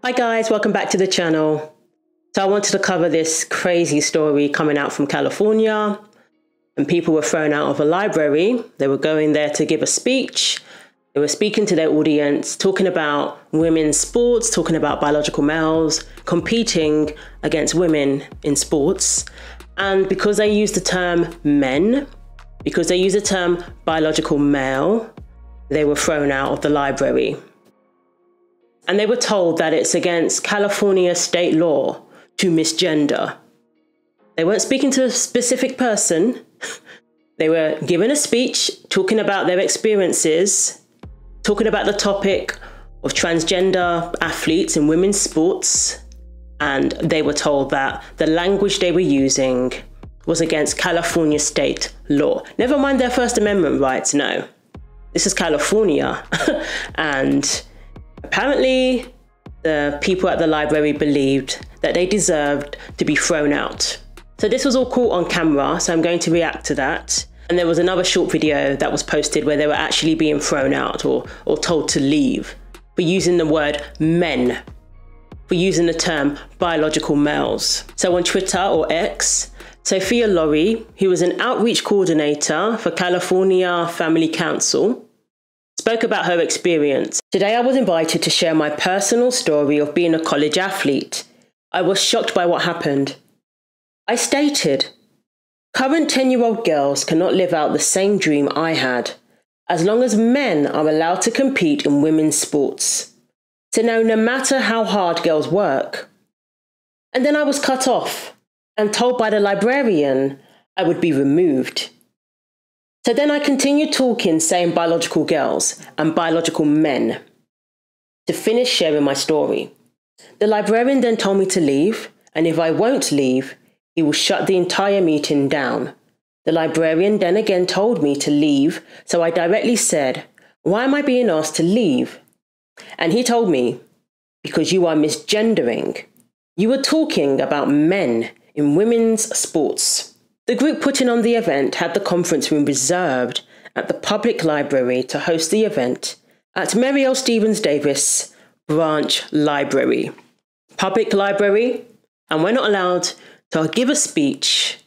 Hi guys, welcome back to the channel. So I wanted to cover this crazy story coming out from California, and people were thrown out of a library. They were going there to give a speech. They were speaking to their audience, talking about women's sports, talking about biological males, competing against women in sports. And because they used the term men, because they used the term biological male, they were thrown out of the library. And they were told that it's against California state law to misgender. They weren't speaking to a specific person. They were given a speech talking about their experiences, talking about the topic of transgender athletes in women's sports. And they were told that the language they were using was against California state law. Never mind their First Amendment rights, no. This is California. And apparently, the people at the library believed that they deserved to be thrown out. So this was all caught on camera, so I'm going to react to that. And there was another short video that was posted where they were actually being thrown out or told to leave for using the word men, for using the term biological males. So on Twitter or X, Sophia Lorey, who was an outreach coordinator for California Family Council, spoke about her experience. Today I was invited to share my personal story of being a college athlete. I was shocked by what happened. I stated, current 10-year-old girls cannot live out the same dream I had, as long as men are allowed to compete in women's sports. So now no matter how hard girls work. And then I was cut off and told by the librarian I would be removed. So then I continued talking, saying biological girls and biological men, to finish sharing my story. The librarian then told me to leave, and if I won't leave, he will shut the entire meeting down. The librarian then again told me to leave, so I directly said, why am I being asked to leave? And he told me, because you are misgendering. You were talking about men in women's sports. The group putting on the event had the conference room reserved at the public library to host the event at Mary L. Stevens Davis Branch Library. Public library, and we're not allowed to give a speech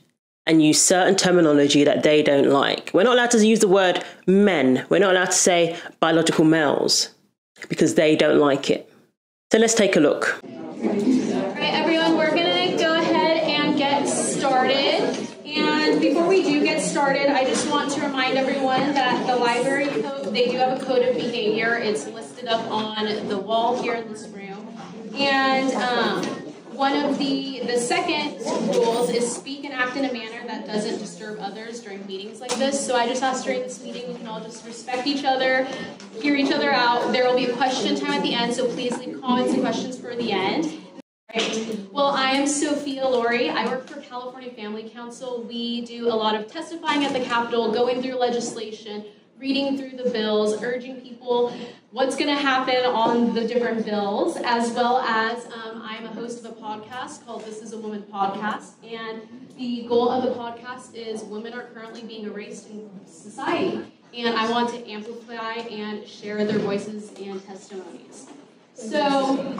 and use certain terminology that they don't like. We're not allowed to use the word men. We're not allowed to say biological males because they don't like it. So let's take a look. All right, everyone, we're going to go ahead and get started. And before we do get started, I just want to remind everyone that the library code, they do have a code of behavior. It's listed up on the wall here in this room. And one of the second rules is speak and act in a manner that doesn't disturb others during meetings like this. So I just asked during this meeting, we can all just respect each other, hear each other out. There will be a question time at the end, so please leave comments and questions for the end. Well, I am Sophia Lorey. I work for California Family Council. We do a lot of testifying at the Capitol, going through legislation, reading through the bills, urging people what's going to happen on the different bills, as well as I'm a host of a podcast called This Is a Woman Podcast. And the goal of the podcast is women are currently being erased in society. And I want to amplify and share their voices and testimonies. So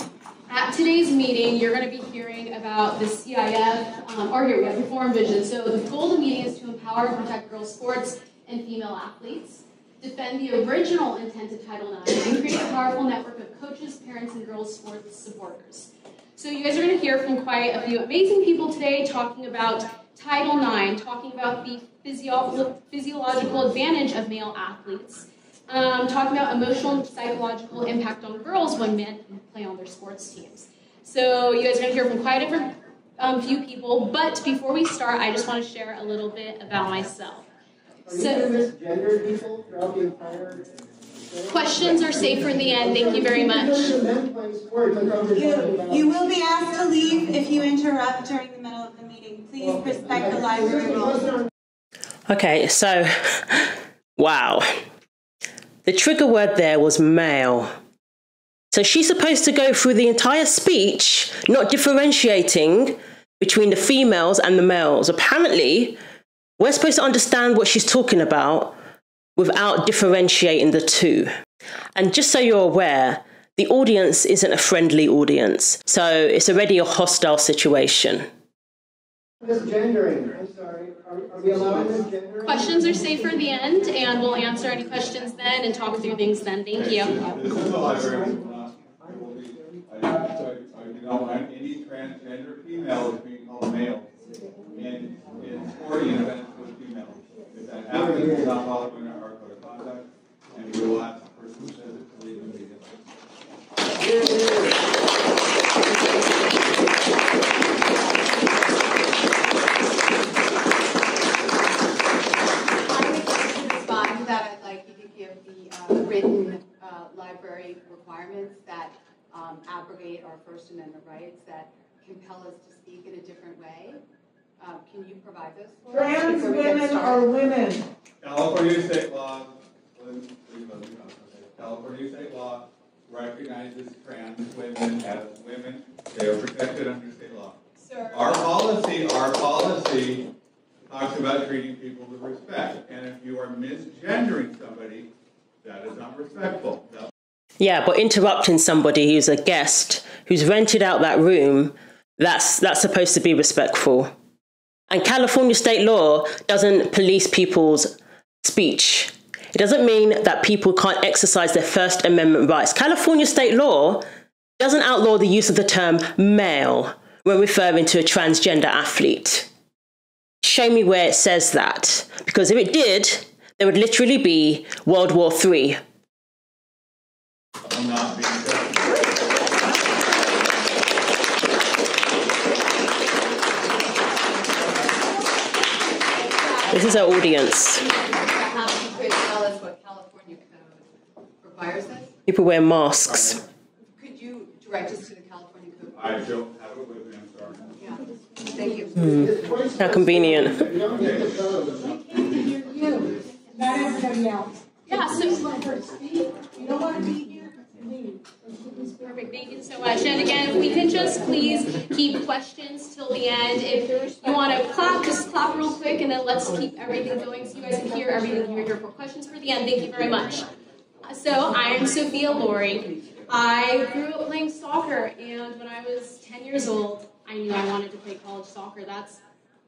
at today's meeting, you're going to be hearing about the CIF, or here we go, Reform Vision. So the goal of the meeting is to empower and protect girls' sports and female athletes, defend the original intent of Title IX, and create a powerful network of coaches, parents, and girls' sports supporters. So you guys are going to hear from quite a few amazing people today talking about Title IX, talking about the physiological advantage of male athletes, talking about emotional and psychological impact on girls when men play on their sports teams. So you guys are going to hear from quite a different few people, but before we start, I just want to share a little bit about myself. So, questions are safe for the end. Thank you very much. You will be asked to leave if you interrupt during the middle of the meeting. Please respect the library rules. Okay, so, wow. The trigger word there was male. So she's supposed to go through the entire speech, not differentiating between the females and the males. Apparently, we're supposed to understand what she's talking about without differentiating the two. And just so you're aware, the audience isn't a friendly audience. So it's already a hostile situation. Misgendering, I'm sorry. Are we allowing misgendering? Questions are safe for the end, and we'll answer any questions then and talk through things then. Thank you. This is the library. I do not want any transgender females being called males in sporting events with females. If that happens, it's not following our code of conduct, and we will ask the person who says it to leave immediately. That I'd like you to give the written library requirements that abrogate our First Amendment rights, that compel us to speak in a different way. Can you provide those for us? Trans women are women. California state law, California state law recognizes trans women as women. They are protected under state law. Sir, Our policy talks about treating people with respect. And if you are misgendering somebody, that is not respectful. Yeah, but interrupting somebody who's a guest, who's rented out that room, that's supposed to be respectful. And California state law doesn't police people's speech. It doesn't mean that people can't exercise their First Amendment rights. California state law doesn't outlaw the use of the term male when referring to a transgender athlete. Show me where it says that. Because if it did, there would literally be World War III. I'm not being This is our audience. how you could tell us what California code requires us? People wear masks. Could you direct us to the California code? I don't have it with me, I'm sorry. Yeah. Thank you. How convenient. Not everybody else. Yeah, so You don't want to be here? perfect. Thank you so much. And again, if we could just please keep questions till the end. If you want to clap, just clap real quick, and then let's keep everything going so you guys can hear everything you're here for. Questions for the end. Thank you very much. So I'm Sophia Lorey. I grew up playing soccer, and when I was 10 years old, I knew I wanted to play college soccer. That's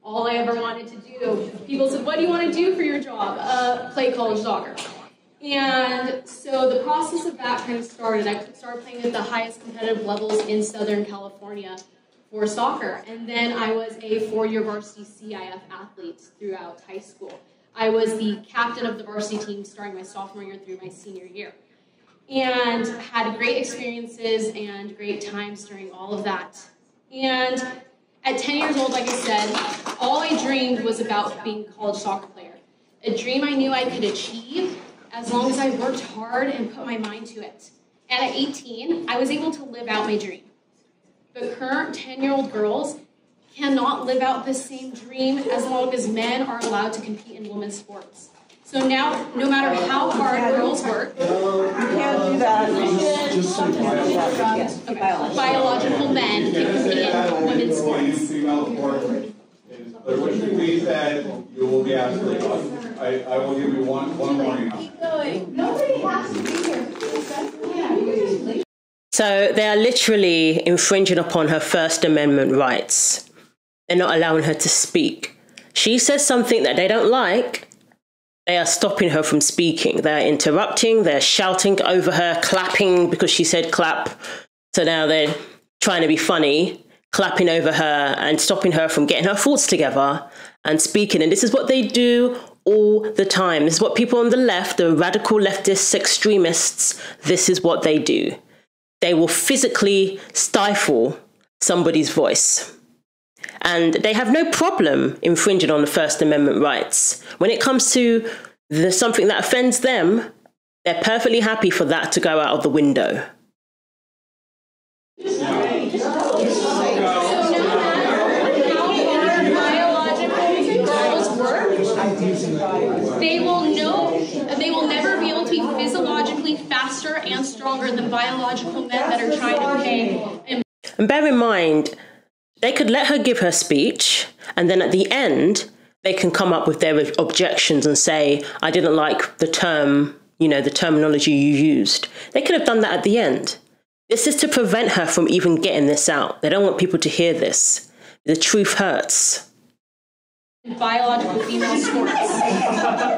all I ever wanted to do. People said, what do you want to do for your job? Play college soccer. And so the process of that kind of started. I started playing at the highest competitive levels in Southern California for soccer. And then I was a 4-year varsity CIF athlete throughout high school. I was the captain of the varsity team starting my sophomore year through my senior year. And had great experiences and great times during all of that. And at 10 years old, like I said, all I dreamed was about being a college soccer player. A dream I knew I could achieve as long as I worked hard and put my mind to it. And at 18, I was able to live out my dream. The current 10-year-old girls cannot live out the same dream as long as men are allowed to compete in women's sports. So now, no matter how hard girls work, You can't do that. okay, biological men can compete in women's sports. But what we said, you will be asked later. I will give you one warning on that. Nobody has to be here. So they are literally infringing upon her First Amendment rights. They're not allowing her to speak. She says something that they don't like, they are stopping her from speaking. They're interrupting, they're shouting over her, clapping because she said clap. So now they're trying to be funny, clapping over her and stopping her from getting her thoughts together and speaking. And this is what they do all the time. This is what people on the left, the radical leftists, extremists, this is what they do. They will physically stifle somebody's voice. And they have no problem infringing on the First Amendment rights. When it comes to something that offends them, they're perfectly happy for that to go out of the window. So no matter how biological girls work, they will never be able to be physiologically faster and stronger than biological men that are trying to pay. And bear in mind, they could let her give her speech, and then at the end, they can come up with their objections and say, I didn't like the term, the terminology you used. They could have done that at the end. This is to prevent her from even getting this out. They don't want people to hear this. The truth hurts. Biological female sports.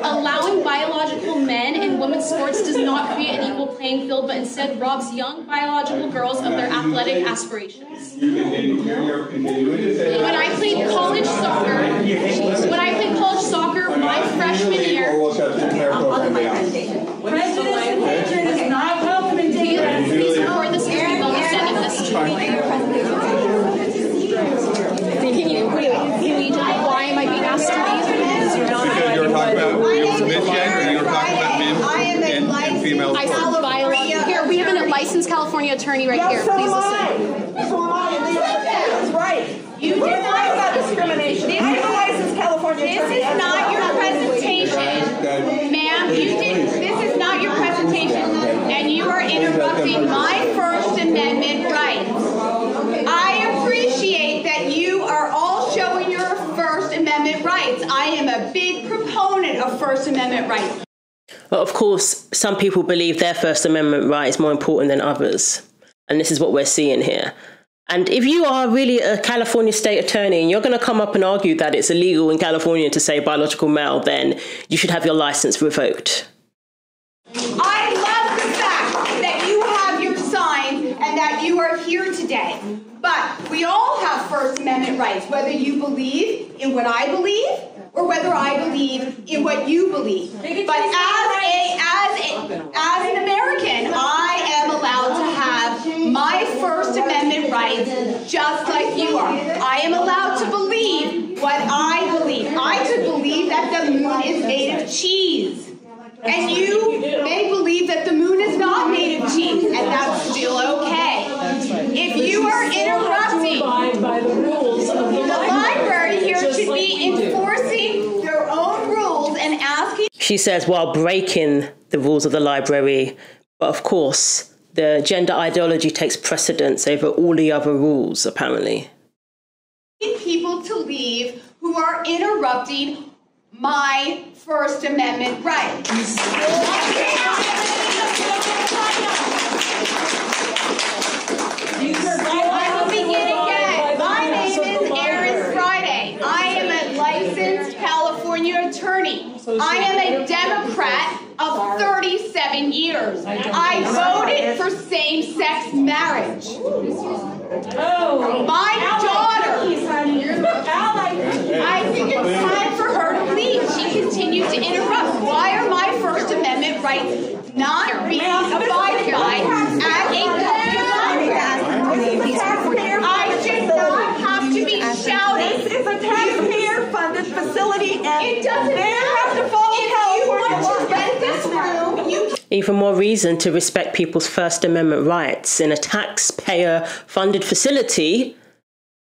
Allowing biological men in women's sports does not create an equal playing field, but instead robs young biological girls of their athletic aspirations. When I played college soccer, my freshman year, Prejudice is not welcome in please record this because people are sending this to me. Why am I being asked to leave? Because you were talking about misgender, you were talking about men and females. I said biology. Here, we have a licensed California attorney right here. Please listen. So am I. That's right. You did not about discrimination. I'm a licensed California attorney. This is not your presentation, ma'am. This is not your presentation, and you are interrupting my First Amendment rights. I appreciate that you are all showing your First Amendment rights. I am a big proponent of First Amendment rights. Well, of course, some people believe their First Amendment right is more important than others. And this is what we're seeing here. And if you are really a California state attorney and you're going to come up and argue that it's illegal in California to say biological male, then you should have your license revoked. I love the fact that you have your sign and that you are here today. But we all have First Amendment rights, whether you believe in what I believe or whether I believe in what you believe. But as an American, I am allowed to have my First Amendment rights just like you are. I am allowed to believe what I believe. I could believe that the moon is made of cheese. And you may believe that the moon is not made of cheese, and that's still okay. If you are interrupting, the library here should be enforcing their own rules and asking. She says while breaking the rules of the library, but of course, the gender ideology takes precedence over all the other rules, apparently. People to leave who are interrupting my First Amendment rights. I will begin again. My name is Friday. I am a licensed California attorney. I am a Democrat of 37 years. I voted for same-sex marriage. My daughter, I think it's time for her to leave. She continues to interrupt. Why are my First Amendment rights not being abided by as a I should not have to be shouting. This is a taxpayer-funded facility, and it doesn't have to follow Even more reason to respect people's First Amendment rights. In a taxpayer-funded facility,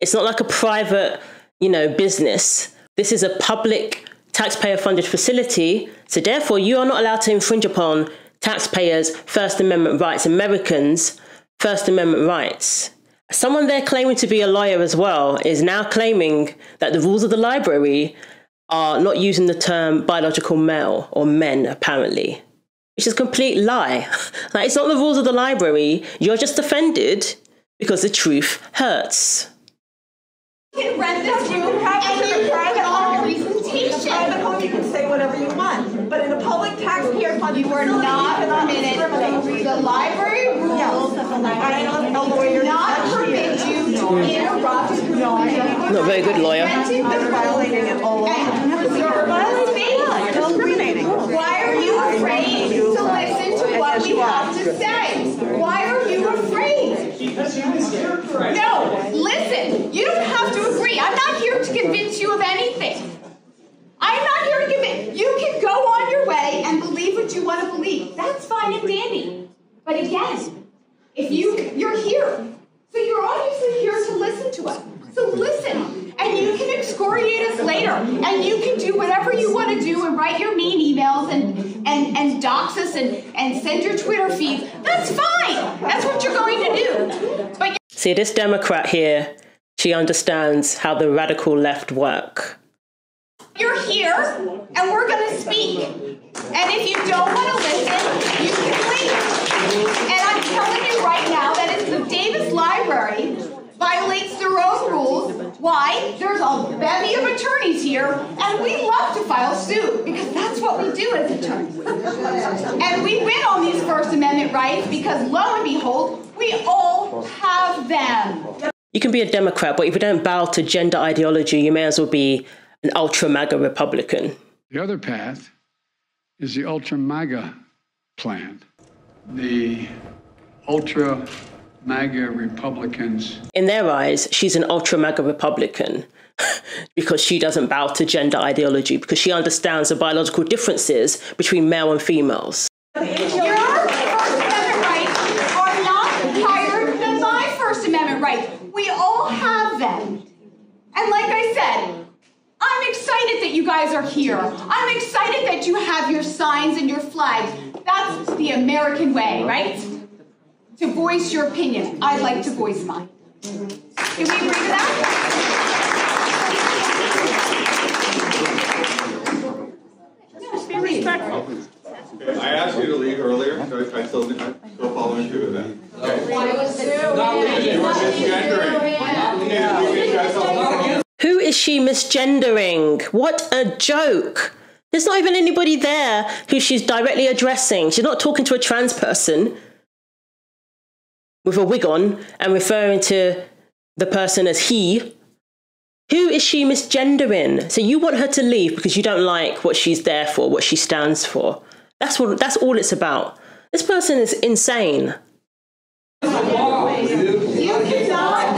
it's not like a private, business. This is a public taxpayer-funded facility, so therefore you are not allowed to infringe upon taxpayers' First Amendment rights, Americans' First Amendment rights. Someone there claiming to be a lawyer as well is now claiming that the rules of the library are not using the term biological male or men, apparently, which is a complete lie. Like, it's not the rules of the library. You're just offended because the truth hurts. You can rent this room and you can put on a presentation. Private home, you can say whatever you want, but in a public taxpayer-funded you are not permitted. The library rules not permit you to interrupt. Not a very good lawyer. They're violating it all along. They're discriminating. Why are you afraid to listen to what we have to say? Why are you afraid? No, listen, you don't have to agree. I'm not here to convince you of anything. I'm not here to convince you. Can go on your way and believe what you want to believe. That's fine and dandy. But again, if you're here, so you're obviously here to listen to us. So listen, and you can excoriate us later, and you can do whatever you want to do and write your mean emails and dox us and send your Twitter feeds. That's fine. That's what you're going to do. But see, this Democrat here, she understands how the radical left work. you're here, and we're going to speak. And if you don't want to listen, you can leave. And I'm telling you right now that if the Davis Library violates their own rules, why? There's a bevy of attorneys here, and we love to file suit, because that's what we do as attorneys. And we win on these First Amendment rights, because lo and behold, we all have them. You can be a Democrat, but if you don't bow to gender ideology, you may as well be an ultra-MAGA Republican. The other path is the ultra-MAGA plan. The ultra-MAGA Republicans. In their eyes, she's an ultra-MAGA Republican because she doesn't bow to gender ideology, because she understands the biological differences between male and females. Your First Amendment rights are not higher than my First Amendment rights. We all have them. And like I said, I'm excited that you guys are here. I'm excited that you have your signs and your flags. That's the American way, right? To voice your opinion. I'd like to voice mine. Can we agree to that? Just be respectful. Okay, I asked you to leave earlier, so I'm still following through with that. Okay. You were misgendering. Who is she misgendering? What a joke. There's not even anybody there who she's directly addressing. She's not talking to a trans person with a wig on and referring to the person as he. Who is she misgendering? So you want her to leave because you don't like what she's there for, what she stands for. That's all it's about. This person is insane. You cannot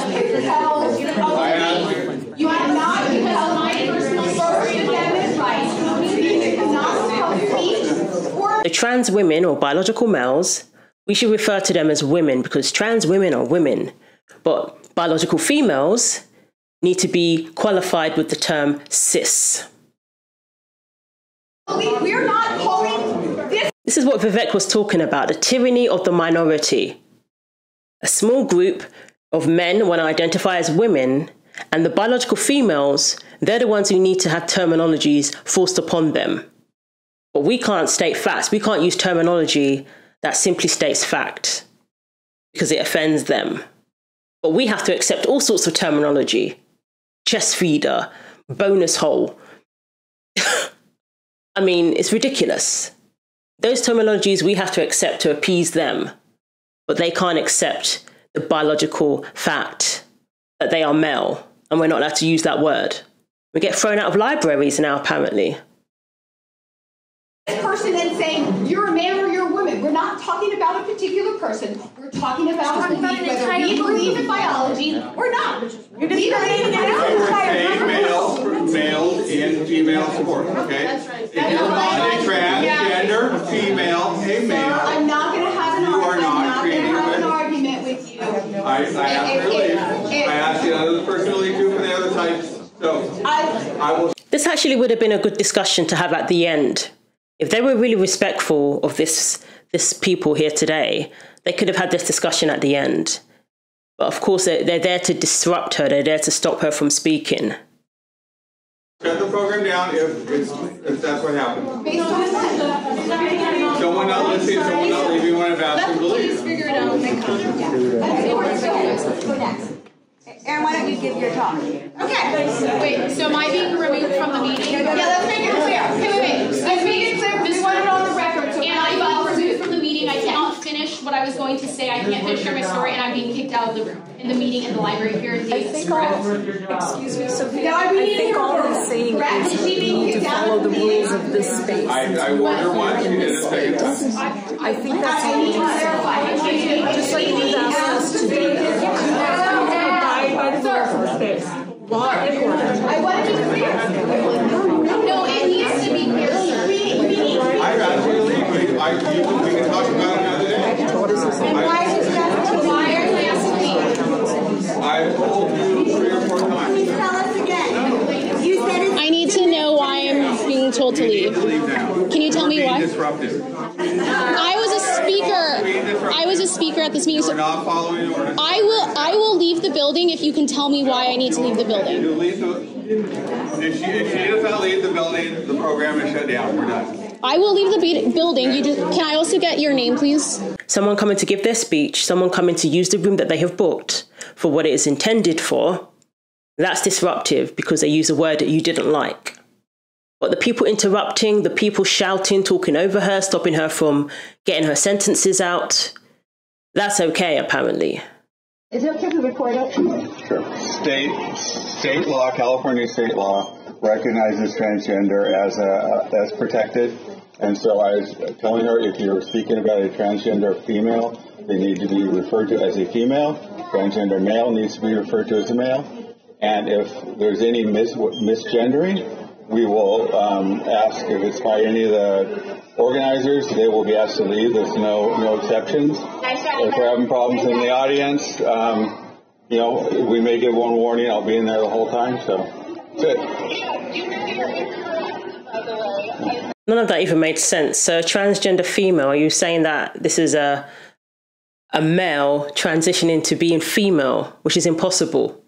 compel. You cannot compel my personal First Amendment rights. You cannot compel speech or. The trans women or biological males, we should refer to them as women because trans women are women. But biological females need to be qualified with the term cis. We're not calling this. This is what Vivek was talking about, the tyranny of the minority. A small group of men want to identify as women, and the biological females, they're the ones who need to have terminologies forced upon them. But we can't state facts. We can't use terminology that simply states fact because it offends them. But we have to accept all sorts of terminology. Chest feeder, bonus hole. I mean, it's ridiculous. Those terminologies we have to accept to appease them, but they can't accept the biological fact that they are male, and we're not allowed to use that word. We get thrown out of libraries now, apparently. This person then saying, you're a man or you're a woman. We're not talking about a particular person. We're talking about whether we believe in biology or not. You're discriminating against an entire group. Male and female support, okay? That's right. If you're not a transgender, female, a male. I'm not going to have an argument. Argument with you. I asked her to leave. I asked the other person to leave too for the other types. So I will. This actually would have been a good discussion to have at the end. If they were really respectful of this people here today, they could have had this discussion at the end. But of course, they're there to disrupt her. They're there to stop her from speaking. Shut the program down if that's what happened. Someone not listening, someone not leaving when I've asked them to leave. Figure it out when they come. Aaron, why don't you give your talk? Okay. Wait, so am I being removed from the meeting? Yeah, let's make it clear. Wait. Let's make it clear. We want it on the record. So And I'm being removed from the meeting. I cannot finish what I was going to say. I can't finish my story, and I'm being kicked out of the room in the meeting in the library here in Davis. Excuse me, Sophia. No, I think all he's saying is you need to follow the rules of this space. I warned her once, she did it a second time. I think that's all he's saying. Just like you've asked us to do. You have to abide by the rules of the space. Law and order. I want to be clear. No, it needs to be clear, sir. I've asked you to leave. We can talk about it another day. Why are you asking me? I've told you 3 or 4 times. Please tell us again. You said it's. I need to know why I'm being told to leave. Can you tell me why? Disruptive. I was a speaker at this meeting. You're not following orders. I will leave the building if you can tell me why I need to leave the building. You leave if she does not leave the building, the program is shut down. We're done. I will leave the building. Can I also get your name, please? Someone coming to give their speech, someone coming to use the room that they have booked for what it is intended for, that's disruptive because they use a word that you didn't like. But the people interrupting, the people shouting, talking over her, stopping her from getting her sentences out, that's okay, apparently. Is it okay to record it? Sure. State law, California state law, recognizes transgender as protected. And so I was telling her, if you're speaking about a transgender female, they need to be referred to as a female. Transgender male needs to be referred to as a male. And if there's any misgendering, we will ask if it's by any of the organizers, they will be asked to leave. There's no exceptions. If we're having problems in the audience, we may give one warning. I'll be in there the whole time. So that's it. None of that even made sense. So, transgender female, are you saying that this is a male transitioning to being female, which is impossible?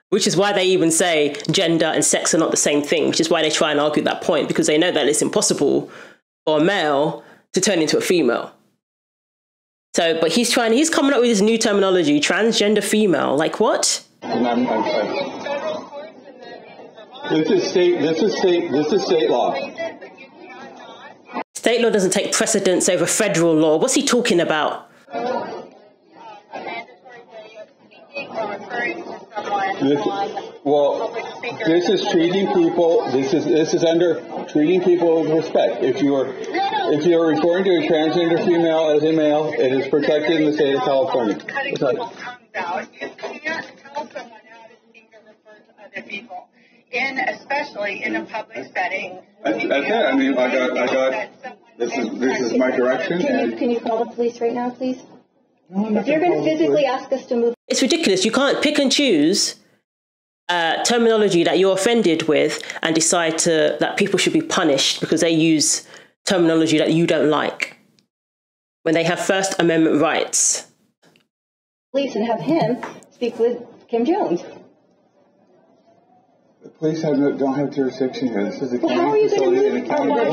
Which is why they even say gender and sex are not the same thing, which is why they try and argue that point, because they know that it's impossible for a male to turn into a female. So, but he's coming up with this new terminology, transgender female. Like what? This is state law. State law doesn't take precedence over federal law. What's he talking about? This is treating people. This is under treating people with respect. If you're referring to a transgender female as a male, it is protected in the state of California. You can't tell someone how to speak or refer to other people, especially in a public setting. That's it. I mean, I got. This is my direction. Can you call the police right now, please? If you're going to physically ask us to move. It's ridiculous. You can't pick and choose terminology that you're offended with and decide that people should be punished because they use terminology that you don't like when they have First Amendment rights. Police and have him speak with Kim Jones. The police don't have jurisdiction here. This is a county. How are you going to move?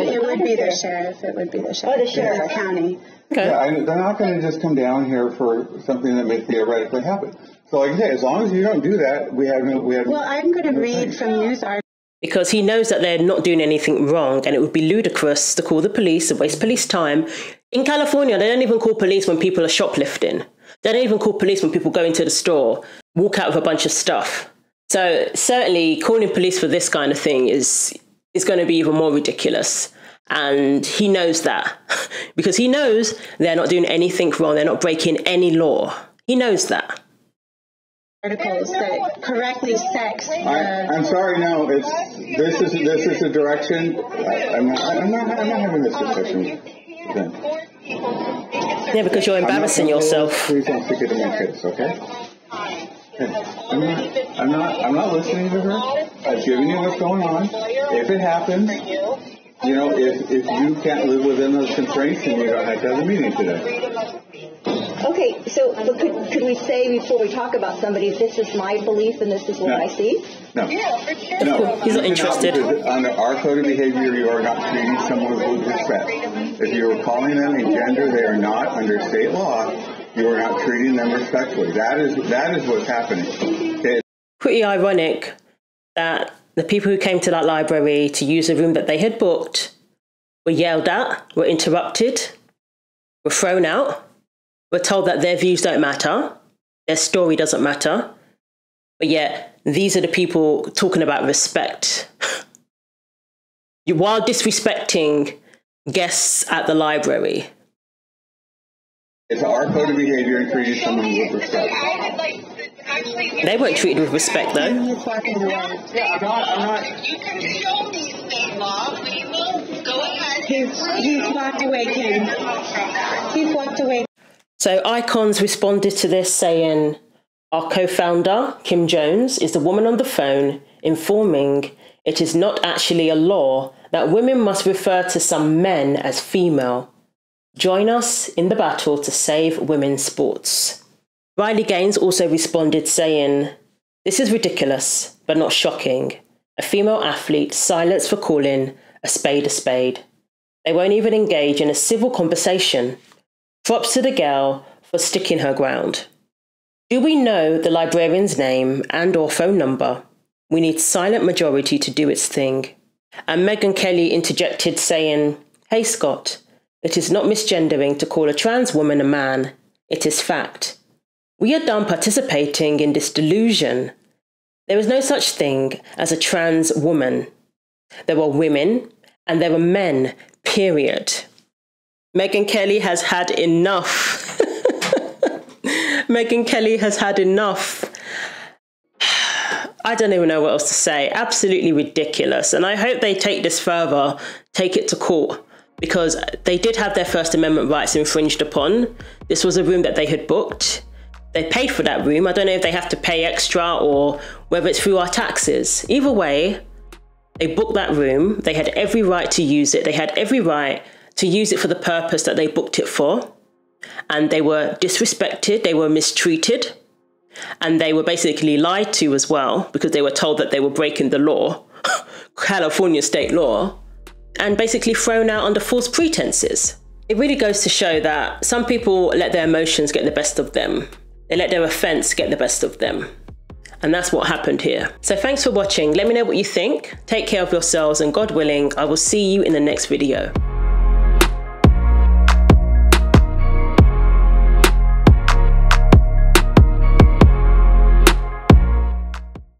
It would be the sheriff. It would be the sheriff. Oh, the sheriff. The county. Okay. Yeah, they're not going to just come down here for something that may theoretically happen. So, like I say, as long as you don't do that, we have. Well, I'm going to read from news articles. Because he knows that they're not doing anything wrong, and it would be ludicrous to call the police and waste police time. In California, they don't even call police when people are shoplifting. They don't even call police when people go into the store, walk out with a bunch of stuff. So certainly calling police for this kind of thing is going to be even more ridiculous. And he knows that because he knows they're not doing anything wrong. They're not breaking any law. He knows that. Articles that correctly sex. I'm sorry. No, this is a direction. I'm not having this discussion. Yeah, because you're embarrassing yourself. Please don't stick it in my face, okay? I'm not listening to her. I've given you what's going on. If it happens, if you can't live within those constraints, then you don't have to have a meeting today. Okay, so but could we say before we talk about somebody, this is my belief and this is what I see? No. No, he's not interested. Under our code of behavior, you are not treating someone with respect. If you are calling them a gender they are not under state law, you are not treating them respectfully. That is what's happening. Okay. Pretty ironic that the people who came to that library to use a room that they had booked were yelled at, were interrupted, were thrown out, were told that their views don't matter, their story doesn't matter, but yet these are the people talking about respect. While disrespecting guests at the library. It's our code of behavior and treating someone with respect. They weren't treated with respect, though. You can show me state law. We will go ahead. He's walked away, Kim. He's walked away. So Icons responded to this saying, our co-founder, Kim Jones, is the woman on the phone informing it is not actually a law that women must refer to some men as female. Join us in the battle to save women's sports. Riley Gaines also responded saying, this is ridiculous, but not shocking. A female athlete silenced for calling a spade a spade. They won't even engage in a civil conversation. Props to the girl for sticking her ground. Do we know the librarian's name and or phone number? We need silent majority to do its thing. And Megyn Kelly interjected saying, "Hey Scott, it is not misgendering to call a trans woman a man. It is fact. We are done participating in this delusion. There is no such thing as a trans woman. There are women and there are men, period." Megyn Kelly has had enough. Megyn Kelly has had enough. I don't even know what else to say. Absolutely ridiculous. And I hope they take this further, take it to court, because they did have their First Amendment rights infringed upon. This was a room that they had booked. They paid for that room. I don't know if they have to pay extra or whether it's through our taxes. Either way, they booked that room. They had every right to use it. They had every right to use it for the purpose that they booked it for. And they were disrespected. They were mistreated. And they were basically lied to as well, because they were told that they were breaking the law, California state law, and basically thrown out under false pretenses. It really goes to show that some people let their emotions get the best of them. They let their offense get the best of them. And that's what happened here. So thanks for watching. Let me know what you think. Take care of yourselves, and God willing, I will see you in the next video.